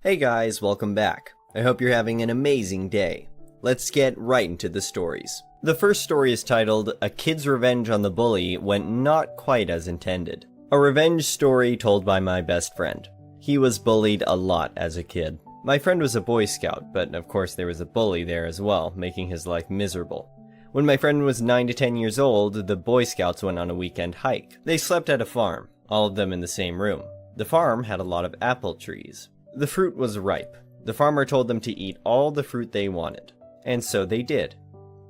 Hey guys, welcome back. I hope you're having an amazing day. Let's get right into the stories. The first story is titled, A Kid's Revenge on the Bully Went Not Quite as Intended. A revenge story told by my best friend. He was bullied a lot as a kid. My friend was a Boy Scout, but of course there was a bully there as well, making his life miserable. When my friend was 9 to 10 years old, the Boy Scouts went on a weekend hike. They slept at a farm, all of them in the same room. The farm had a lot of apple trees. The fruit was ripe. The farmer told them to eat all the fruit they wanted. And so they did.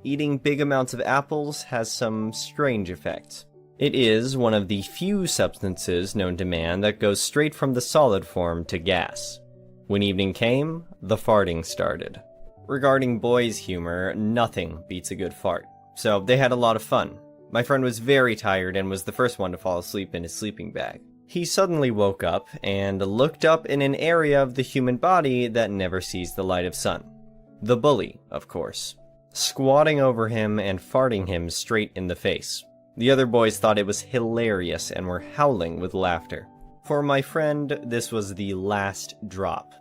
Eating big amounts of apples has some strange effects. It is one of the few substances known to man that goes straight from the solid form to gas. When evening came, the farting started. Regarding boys' humor, nothing beats a good fart. So they had a lot of fun. My friend was very tired and was the first one to fall asleep in his sleeping bag. He suddenly woke up and looked up in an area of the human body that never sees the light of sun. The bully, of course, squatting over him and farting him straight in the face. The other boys thought it was hilarious and were howling with laughter. For my friend, this was the last drop.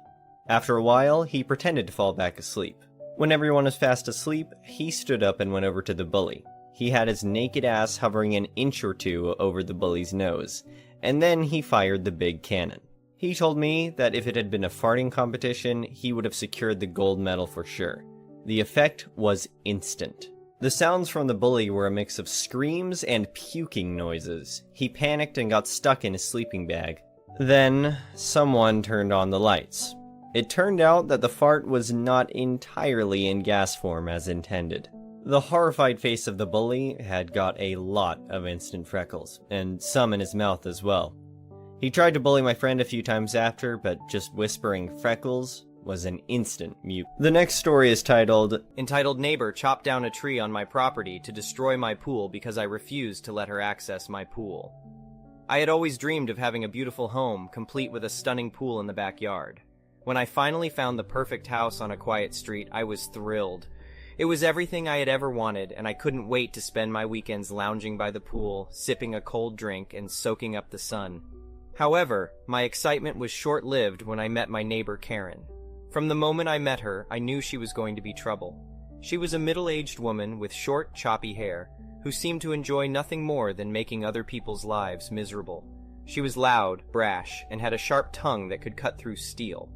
After a while, he pretended to fall back asleep. When everyone was fast asleep, he stood up and went over to the bully. He had his naked ass hovering an inch or two over the bully's nose, and then he fired the big cannon. He told me that if it had been a farting competition, he would have secured the gold medal for sure. The effect was instant. The sounds from the bully were a mix of screams and puking noises. He panicked and got stuck in his sleeping bag. Then, someone turned on the lights. It turned out that the fart was not entirely in gas form as intended. The horrified face of the bully had got a lot of instant freckles, and some in his mouth as well. He tried to bully my friend a few times after, but just whispering freckles was an instant mute. The next story is entitled Neighbor Chopped Down a Tree on My Property to Destroy My Pool Because I Refused to Let Her Access My Pool. I had always dreamed of having a beautiful home, complete with a stunning pool in the backyard. When I finally found the perfect house on a quiet street, I was thrilled. It was everything I had ever wanted, and I couldn't wait to spend my weekends lounging by the pool, sipping a cold drink, and soaking up the sun. However, my excitement was short-lived when I met my neighbor Karen. From the moment I met her, I knew she was going to be trouble. She was a middle-aged woman with short, choppy hair, who seemed to enjoy nothing more than making other people's lives miserable. She was loud, brash, and had a sharp tongue that could cut through steel.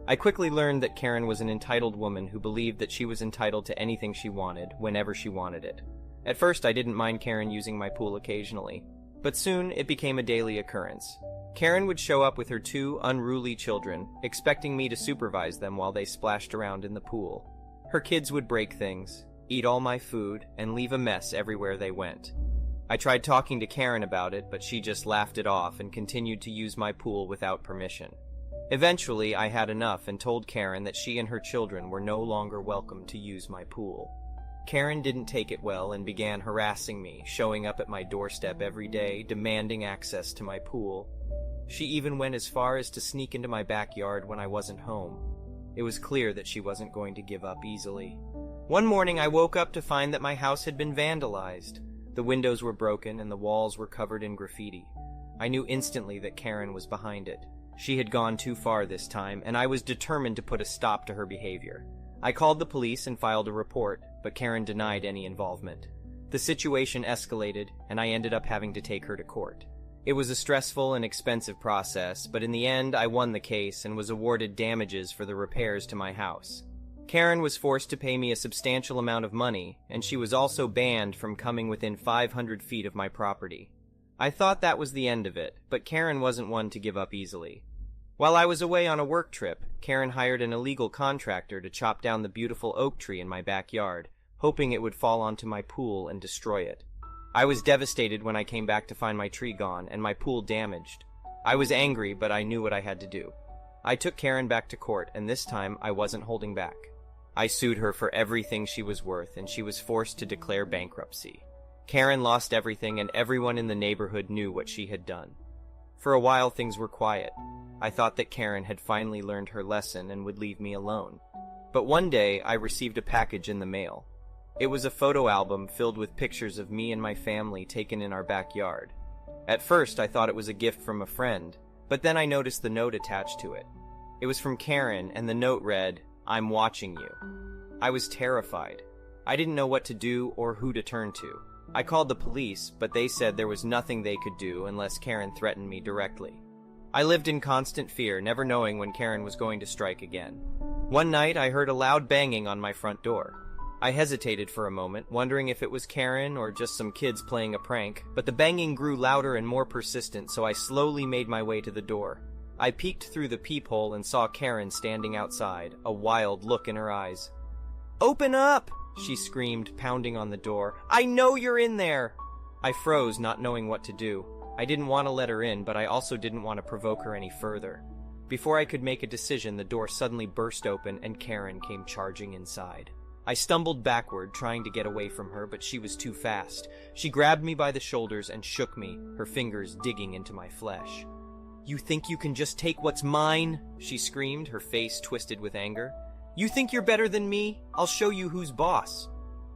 I quickly learned that Karen was an entitled woman who believed that she was entitled to anything she wanted, whenever she wanted it. At first, I didn't mind Karen using my pool occasionally, but soon it became a daily occurrence. Karen would show up with her 2 unruly children, expecting me to supervise them while they splashed around in the pool. Her kids would break things, eat all my food, and leave a mess everywhere they went. I tried talking to Karen about it, but she just laughed it off and continued to use my pool without permission. Eventually, I had enough and told Karen that she and her children were no longer welcome to use my pool. Karen didn't take it well and began harassing me, showing up at my doorstep every day, demanding access to my pool. She even went as far as to sneak into my backyard when I wasn't home. It was clear that she wasn't going to give up easily. One morning, I woke up to find that my house had been vandalized. The windows were broken and the walls were covered in graffiti. I knew instantly that Karen was behind it. She had gone too far this time, and I was determined to put a stop to her behavior. I called the police and filed a report, but Karen denied any involvement. The situation escalated, and I ended up having to take her to court. It was a stressful and expensive process, but in the end I won the case and was awarded damages for the repairs to my house. Karen was forced to pay me a substantial amount of money, and she was also banned from coming within 500 feet of my property. I thought that was the end of it, but Karen wasn't one to give up easily. While I was away on a work trip, Karen hired an illegal contractor to chop down the beautiful oak tree in my backyard, hoping it would fall onto my pool and destroy it. I was devastated when I came back to find my tree gone and my pool damaged. I was angry, but I knew what I had to do. I took Karen back to court, and this time I wasn't holding back. I sued her for everything she was worth, and she was forced to declare bankruptcy. Karen lost everything, and everyone in the neighborhood knew what she had done. For a while, things were quiet. I thought that Karen had finally learned her lesson and would leave me alone. But one day, I received a package in the mail. It was a photo album filled with pictures of me and my family taken in our backyard. At first, I thought it was a gift from a friend, but then I noticed the note attached to it. It was from Karen, and the note read, "I'm watching you." I was terrified. I didn't know what to do or who to turn to. I called the police, but they said there was nothing they could do unless Karen threatened me directly. I lived in constant fear, never knowing when Karen was going to strike again. One night, I heard a loud banging on my front door. I hesitated for a moment, wondering if it was Karen or just some kids playing a prank, but the banging grew louder and more persistent, so I slowly made my way to the door. I peeked through the peephole and saw Karen standing outside, a wild look in her eyes. "Open up!" she screamed, pounding on the door. "I know you're in there!" I froze, not knowing what to do. I didn't want to let her in, but I also didn't want to provoke her any further. Before I could make a decision, the door suddenly burst open and Karen came charging inside. I stumbled backward, trying to get away from her, but she was too fast. She grabbed me by the shoulders and shook me, her fingers digging into my flesh. "You think you can just take what's mine?" she screamed, her face twisted with anger. "You think you're better than me? I'll show you who's boss."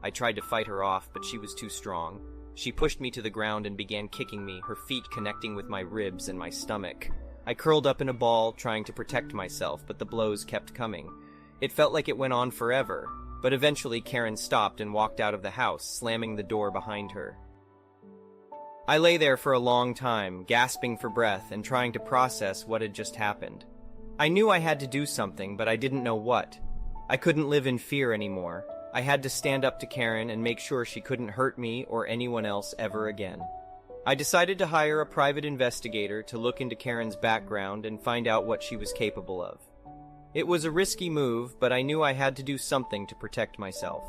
I tried to fight her off, but she was too strong. She pushed me to the ground and began kicking me, her feet connecting with my ribs and my stomach. I curled up in a ball, trying to protect myself, but the blows kept coming. It felt like it went on forever, but eventually Karen stopped and walked out of the house, slamming the door behind her. I lay there for a long time, gasping for breath and trying to process what had just happened. I knew I had to do something, but I didn't know what. I couldn't live in fear anymore. I had to stand up to Karen and make sure she couldn't hurt me or anyone else ever again. I decided to hire a private investigator to look into Karen's background and find out what she was capable of. It was a risky move, but I knew I had to do something to protect myself.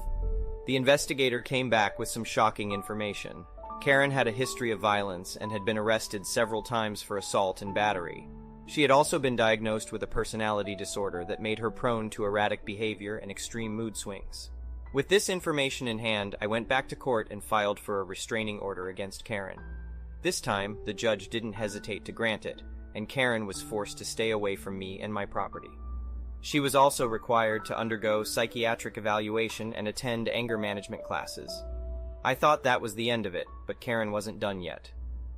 The investigator came back with some shocking information. Karen had a history of violence and had been arrested several times for assault and battery. She had also been diagnosed with a personality disorder that made her prone to erratic behavior and extreme mood swings. With this information in hand, I went back to court and filed for a restraining order against Karen. This time, the judge didn't hesitate to grant it, and Karen was forced to stay away from me and my property. She was also required to undergo psychiatric evaluation and attend anger management classes. I thought that was the end of it, but Karen wasn't done yet.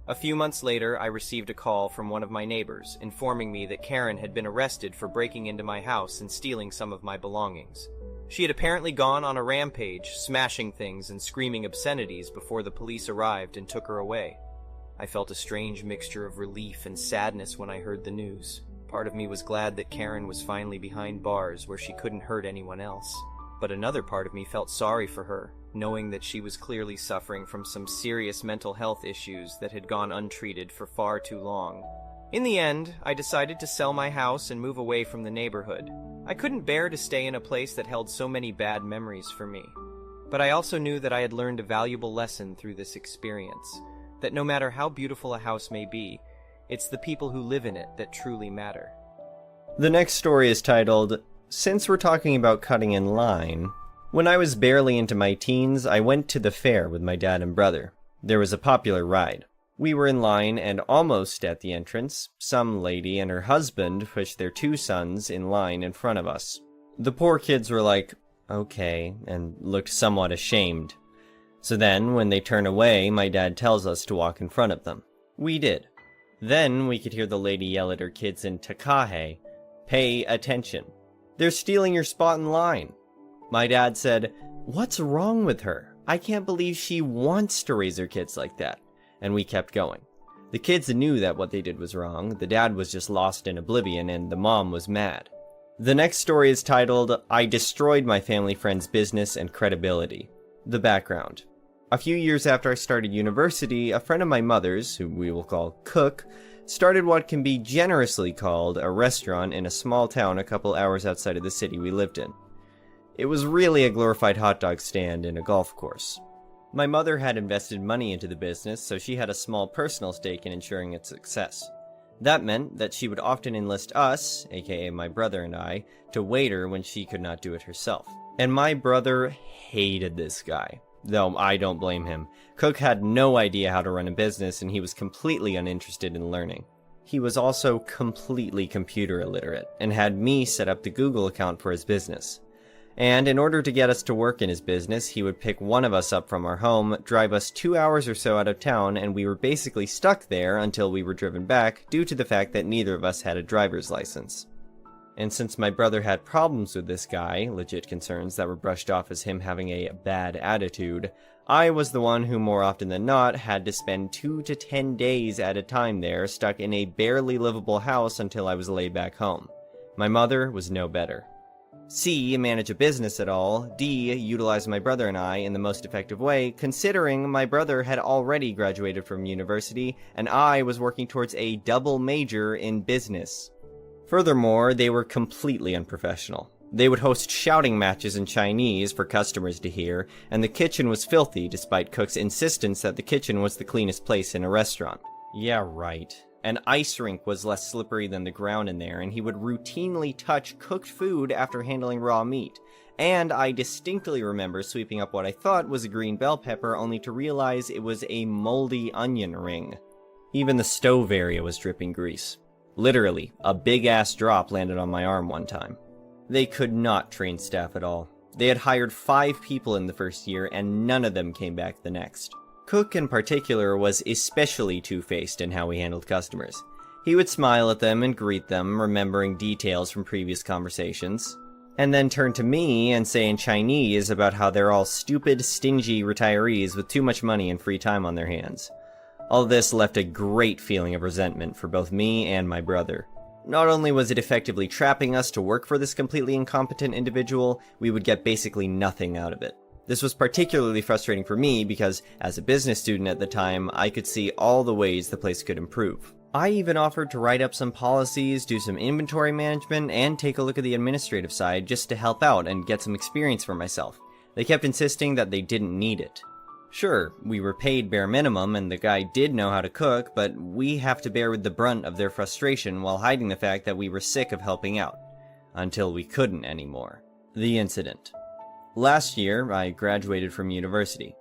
A few months later, I received a call from one of my neighbors, informing me that Karen had been arrested for breaking into my house and stealing some of my belongings. She had apparently gone on a rampage, smashing things and screaming obscenities before the police arrived and took her away. I felt a strange mixture of relief and sadness when I heard the news. Part of me was glad that Karen was finally behind bars where she couldn't hurt anyone else. But another part of me felt sorry for her, knowing that she was clearly suffering from some serious mental health issues that had gone untreated for far too long. In the end, I decided to sell my house and move away from the neighborhood. I couldn't bear to stay in a place that held so many bad memories for me. But I also knew that I had learned a valuable lesson through this experience, that no matter how beautiful a house may be, it's the people who live in it that truly matter. The next story is titled, Since We're Talking About Cutting in Line. When I was barely into my teens, I went to the fair with my dad and brother. There was a popular ride. We were in line and almost at the entrance. Some lady and her husband pushed their 2 sons in line in front of us. The poor kids were like, okay, and looked somewhat ashamed. So then, when they turn away, my dad tells us to walk in front of them. We did. Then we could hear the lady yell at her kids in Takahe, "Pay attention. They're stealing your spot in line." My dad said, "What's wrong with her? I can't believe she wants to raise her kids like that." And we kept going. The kids knew that what they did was wrong. The dad was just lost in oblivion, and the mom was mad. The next story is titled, I Destroyed My Family Friend's Business and Credibility. The background. A few years after I started university, a friend of my mother's, who we will call Cook, started what can be generously called a restaurant in a small town a couple hours outside of the city we lived in. It was really a glorified hot dog stand and a golf course. My mother had invested money into the business, so she had a small personal stake in ensuring its success. That meant that she would often enlist us, aka my brother and I, to waiter when she could not do it herself. And my brother hated this guy, though I don't blame him. Cook had no idea how to run a business, and he was completely uninterested in learning. He was also completely computer illiterate, and had me set up the Google account for his business. And in order to get us to work in his business, he would pick one of us up from our home, drive us 2 hours or so out of town, and we were basically stuck there until we were driven back due to the fact that neither of us had a driver's license. And since my brother had problems with this guy, legit concerns that were brushed off as him having a bad attitude, I was the one who more often than not had to spend 2 to 10 days at a time there, stuck in a barely livable house until I was laid back home. My mother was no better. C. Manage a business at all. D. Utilize my brother and I in the most effective way, considering my brother had already graduated from university and I was working towards a double major in business. Furthermore, they were completely unprofessional. They would host shouting matches in Chinese for customers to hear, and the kitchen was filthy despite Cook's insistence that the kitchen was the cleanest place in a restaurant. Yeah, right. An ice rink was less slippery than the ground in there, and he would routinely touch cooked food after handling raw meat. And I distinctly remember sweeping up what I thought was a green bell pepper only to realize it was a moldy onion ring. Even the stove area was dripping grease. Literally, a big-ass drop landed on my arm one time. They could not train staff at all. They had hired 5 people in the first year, and none of them came back the next. Cook, in particular, was especially two-faced in how he handled customers. He would smile at them and greet them, remembering details from previous conversations, and then turn to me and say in Chinese about how they're all stupid, stingy retirees with too much money and free time on their hands. All this left a great feeling of resentment for both me and my brother. Not only was it effectively trapping us to work for this completely incompetent individual, we would get basically nothing out of it. This was particularly frustrating for me because, as a business student at the time, I could see all the ways the place could improve. I even offered to write up some policies, do some inventory management, and take a look at the administrative side just to help out and get some experience for myself. They kept insisting that they didn't need it. Sure, we were paid bare minimum and the guy did know how to cook, but we have to bear with the brunt of their frustration while hiding the fact that we were sick of helping out. Until we couldn't anymore. The incident. Last year, I graduated from university.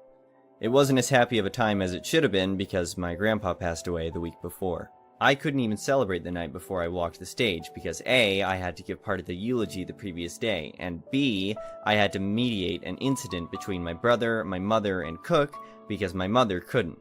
It wasn't as happy of a time as it should have been because my grandpa passed away the week before. I couldn't even celebrate the night before I walked the stage because A, I had to give part of the eulogy the previous day, and B, I had to mediate an incident between my brother, my mother, and Cook because my mother couldn't.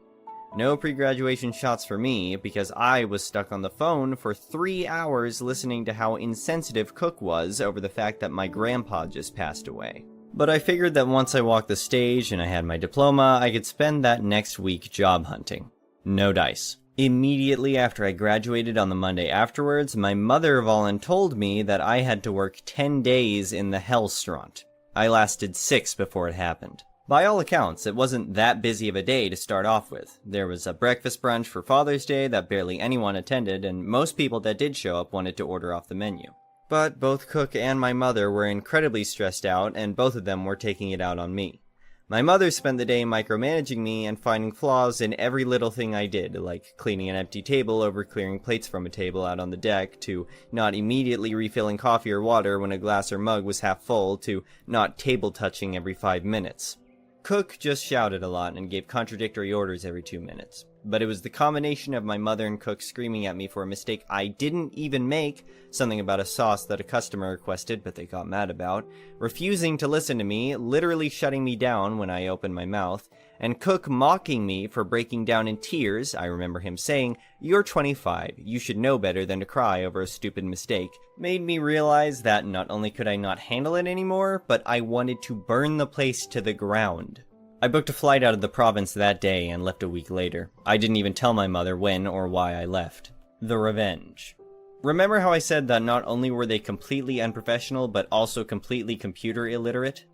No pre-graduation shots for me because I was stuck on the phone for 3 hours listening to how insensitive Cook was over the fact that my grandpa just passed away. But I figured that once I walked the stage and I had my diploma, I could spend that next week job hunting. No dice. Immediately after I graduated on the Monday afterwards, my mother voluntold me that I had to work 10 days in the Hellstraunt. I lasted 6 before it happened. By all accounts, it wasn't that busy of a day to start off with. There was a breakfast brunch for Father's Day that barely anyone attended, and most people that did show up wanted to order off the menu. But both Cook and my mother were incredibly stressed out, and both of them were taking it out on me. My mother spent the day micromanaging me and finding flaws in every little thing I did, like cleaning an empty table over clearing plates from a table out on the deck, to not immediately refilling coffee or water when a glass or mug was half full, to not table touching every 5 minutes. Cook just shouted a lot and gave contradictory orders every 2 minutes. But it was the combination of my mother and Cook screaming at me for a mistake I didn't even make, something about a sauce that a customer requested but they got mad about, refusing to listen to me, literally shutting me down when I opened my mouth, and Cook mocking me for breaking down in tears. I remember him saying, "You're 25, you should know better than to cry over a stupid mistake," made me realize that not only could I not handle it anymore, but I wanted to burn the place to the ground. I booked a flight out of the province that day and left a week later. I didn't even tell my mother when or why I left. The revenge. Remember how I said that not only were they completely unprofessional, but also completely computer illiterate?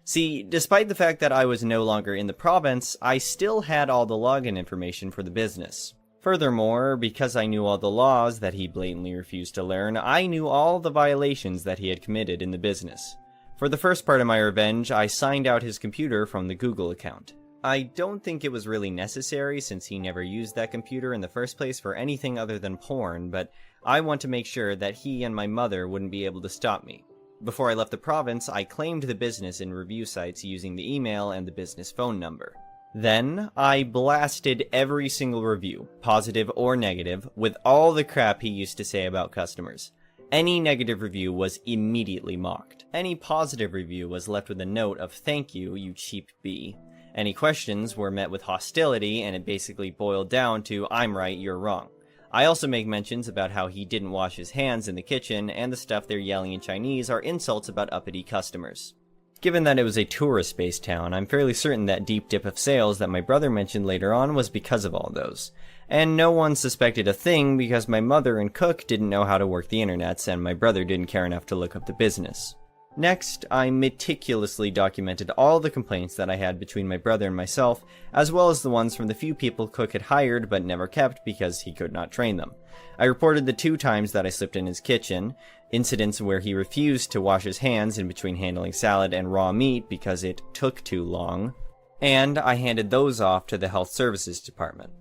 See, despite the fact that I was no longer in the province, I still had all the login information for the business. Furthermore, because I knew all the laws that he blatantly refused to learn, I knew all the violations that he had committed in the business. For the first part of my revenge, I signed out his computer from the Google account. I don't think it was really necessary since he never used that computer in the first place for anything other than porn, but I want to make sure that he and my mother wouldn't be able to stop me. Before I left the province, I claimed the business in review sites using the email and the business phone number. Then, I blasted every single review, positive or negative, with all the crap he used to say about customers. Any negative review was immediately mocked. Any positive review was left with a note of "thank you, you cheap bee." Any questions were met with hostility, and it basically boiled down to "I'm right, you're wrong." I also make mentions about how he didn't wash his hands in the kitchen, and the stuff they're yelling in Chinese are insults about uppity customers. Given that it was a tourist-based town, I'm fairly certain that deep dip of sales that my brother mentioned later on was because of all those. And no one suspected a thing because my mother and cook didn't know how to work the internets, and my brother didn't care enough to look up the business. Next, I meticulously documented all the complaints that I had between my brother and myself, as well as the ones from the few people Cook had hired but never kept because he could not train them. I reported the 2 times that I slipped in his kitchen, incidents where he refused to wash his hands in between handling salad and raw meat because it took too long, and I handed those off to the Health Services Department.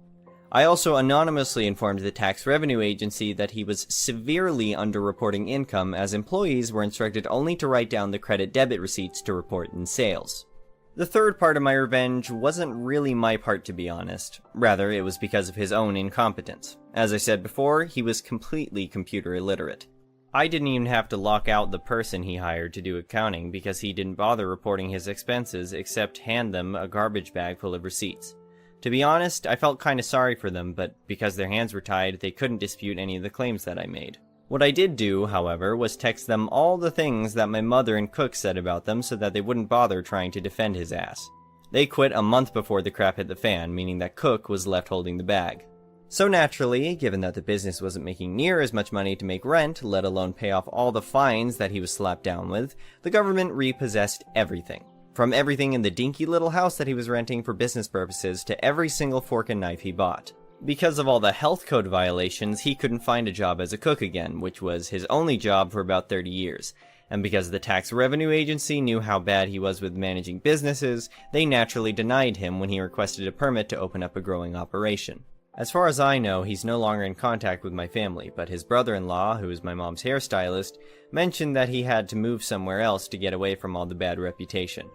I also anonymously informed the Tax Revenue Agency that he was severely underreporting income, as employees were instructed only to write down the credit-debit receipts to report in sales. The third part of my revenge wasn't really my part, to be honest. Rather, it was because of his own incompetence. As I said before, he was completely computer illiterate. I didn't even have to lock out the person he hired to do accounting because he didn't bother reporting his expenses except hand them a garbage bag full of receipts. To be honest, I felt kinda sorry for them, but because their hands were tied, they couldn't dispute any of the claims that I made. What I did do, however, was text them all the things that my mother and cook said about them so that they wouldn't bother trying to defend his ass. They quit a month before the crap hit the fan, meaning that Cook was left holding the bag. So naturally, given that the business wasn't making near as much money to make rent, let alone pay off all the fines that he was slapped down with, the government repossessed everything. From everything in the dinky little house that he was renting for business purposes to every single fork and knife he bought. Because of all the health code violations, he couldn't find a job as a cook again, which was his only job for about 30 years. And because the Tax Revenue Agency knew how bad he was with managing businesses, they naturally denied him when he requested a permit to open up a growing operation. As far as I know, he's no longer in contact with my family, but his brother-in-law, who is my mom's hairstylist, mentioned that he had to move somewhere else to get away from all the bad reputation.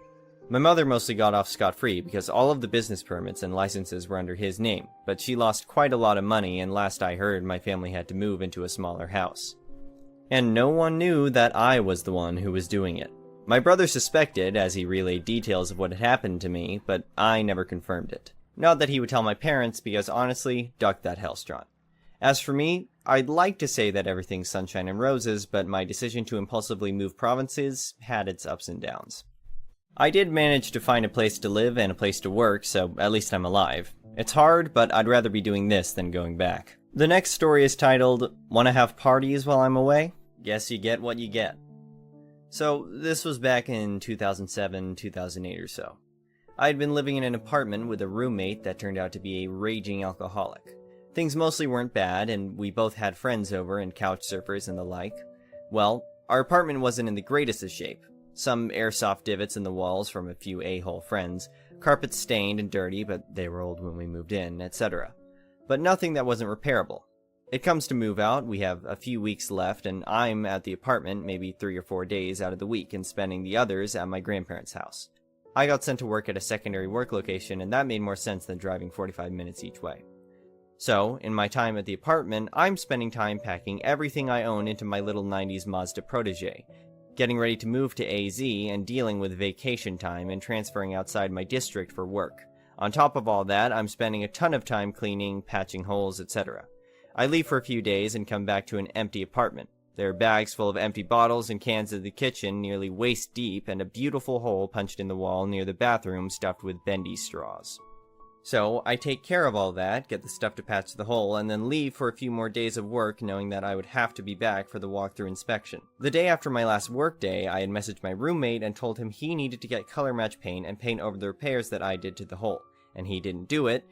My mother mostly got off scot-free because all of the business permits and licenses were under his name, but she lost quite a lot of money, and last I heard, my family had to move into a smaller house. And no one knew that I was the one who was doing it. My brother suspected, as he relayed details of what had happened to me, but I never confirmed it. Not that he would tell my parents, because honestly, duck that hellstrom. As for me, I'd like to say that everything's sunshine and roses, but my decision to impulsively move provinces had its ups and downs. I did manage to find a place to live and a place to work, so at least I'm alive. It's hard, but I'd rather be doing this than going back. The next story is titled, "Wanna Have Parties While I'm Away? Guess you get what you get." So, this was back in 2007, 2008 or so. I had been living in an apartment with a roommate that turned out to be a raging alcoholic. Things mostly weren't bad, and we both had friends over and couch surfers and the like. Well, our apartment wasn't in the greatest of shape. Some airsoft divots in the walls from a few a-hole friends, carpets stained and dirty, but they were old when we moved in, etc. But nothing that wasn't repairable. It comes to move out, we have a few weeks left, and I'm at the apartment maybe 3 or 4 days out of the week and spending the others at my grandparents' house. I got sent to work at a secondary work location, and that made more sense than driving 45 minutes each way. So, in my time at the apartment, I'm spending time packing everything I own into my little 90s Mazda Protege, getting ready to move to AZ and dealing with vacation time and transferring outside my district for work. On top of all that, I'm spending a ton of time cleaning, patching holes, etc. I leave for a few days and come back to an empty apartment. There are bags full of empty bottles and cans in the kitchen, nearly waist deep, and a beautiful hole punched in the wall near the bathroom stuffed with bendy straws. So, I take care of all that, get the stuff to patch the hole, and then leave for a few more days of work knowing that I would have to be back for the walkthrough inspection. The day after my last work day, I had messaged my roommate and told him he needed to get color match paint and paint over the repairs that I did to the hole, and he didn't do it.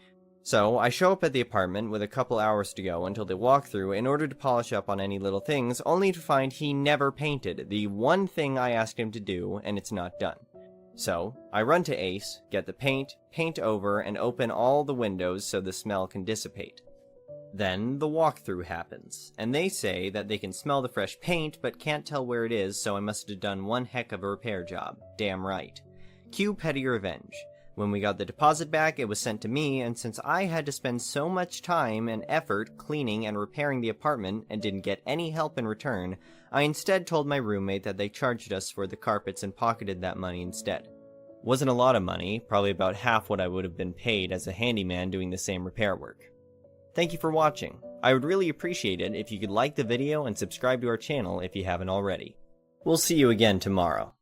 So, I show up at the apartment with a couple hours to go until the walkthrough in order to polish up on any little things, only to find he never painted the one thing I asked him to do, and it's not done. So, I run to Ace, get the paint over, and open all the windows so the smell can dissipate. Then, the walkthrough happens, and they say that they can smell the fresh paint but can't tell where it is, so I must have done one heck of a repair job. Damn right. Cue petty revenge. When we got the deposit back, it was sent to me, and since I had to spend so much time and effort cleaning and repairing the apartment and didn't get any help in return, I instead told my roommate that they charged us for the carpets and pocketed that money instead. Wasn't a lot of money, probably about half what I would have been paid as a handyman doing the same repair work. Thank you for watching. I would really appreciate it if you could like the video and subscribe to our channel if you haven't already. We'll see you again tomorrow.